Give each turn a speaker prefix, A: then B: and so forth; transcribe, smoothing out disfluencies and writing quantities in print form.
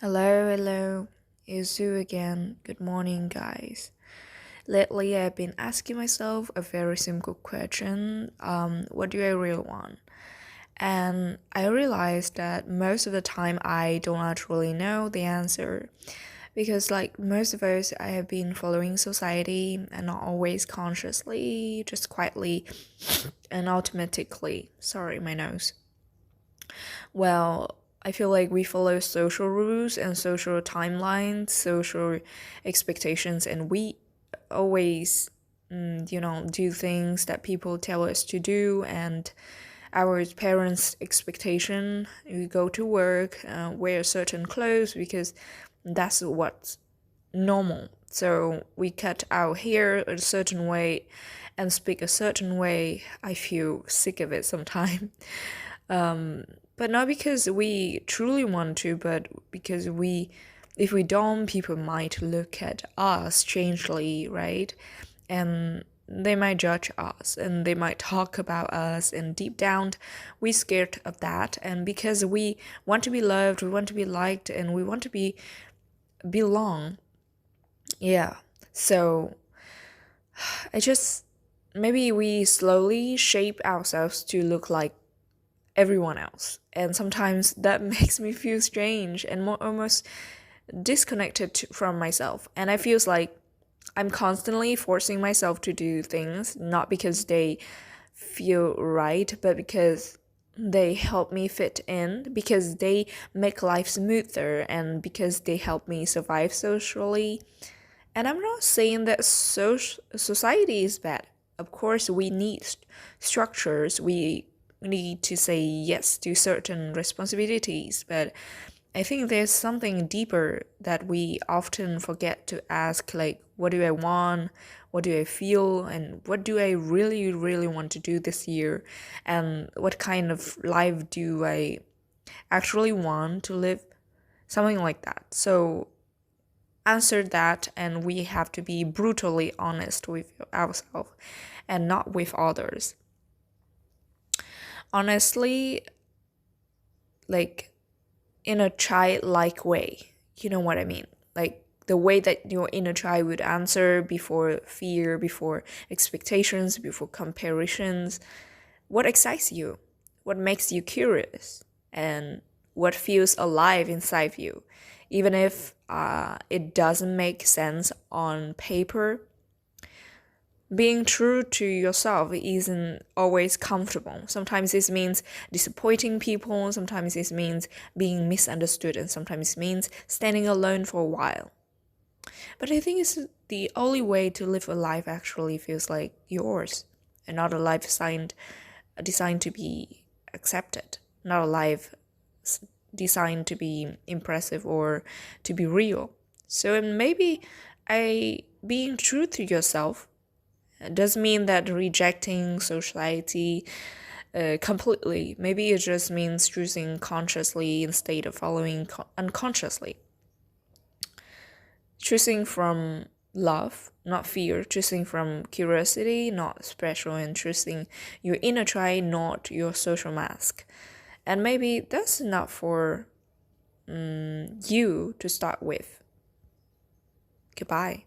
A: Hello, it's Sue again. Good morning, guys. Lately, I've been asking myself a very simple question: what do I really want? And I realized that most of the time I do not really know the answer because, like most of us, I have been following society and not always consciously, just quietly and automatically. Sorry, my nose. Well, I feel like we follow social rules and social timelines, social expectations, and we always, do things that people tell us to do, and our parents' expectation. We go to work, wear certain clothes because that's what's normal. So we cut our hair a certain way and speak a certain way. I feel sick of it sometimes. But not because we truly want to, but because if we don't, people might look at us strangely, right? And they might judge us and they might talk about us, and deep down, we're scared of that. And because we want to be loved, we want to be liked, and we want to belong. Yeah. So I just maybe we slowly shape ourselves to look like everyone else. And sometimes that makes me feel strange and more almost disconnected from myself. And I feels like I'm constantly forcing myself to do things not because they feel right, but because they help me fit in, because they make life smoother, and because they help me survive socially. And I'm not saying that society is bad. Of course, we need structures. We need to say yes to certain responsibilities. But I think there's something deeper that we often forget to ask, like, what do I want? What do I feel? And what do I really, really want to do this year? And what kind of life do I actually want to live? Something like that. So answer that, and we have to be brutally honest with ourselves and not with others. Honestly, like in a childlike way. You know what I mean? Like the way that your inner child would answer before fear, before expectations, before comparisons. What excites you? What makes you curious? And what feels alive inside you? Even if it doesn't make sense on paper, being true to yourself isn't always comfortable. Sometimes this means disappointing people, sometimes this means being misunderstood, and sometimes it means standing alone for a while. But I think it's the only way to live a life actually feels like yours, and not a life designed to be accepted, not a life designed to be impressive or to be real. So maybe I being true to yourself doesn't mean that rejecting society completely. Maybe it just means choosing consciously instead of following unconsciously. Choosing from love, not fear. Choosing from curiosity, not special. And choosing your inner child, not your social mask. And maybe that's enough for you to start with. Goodbye.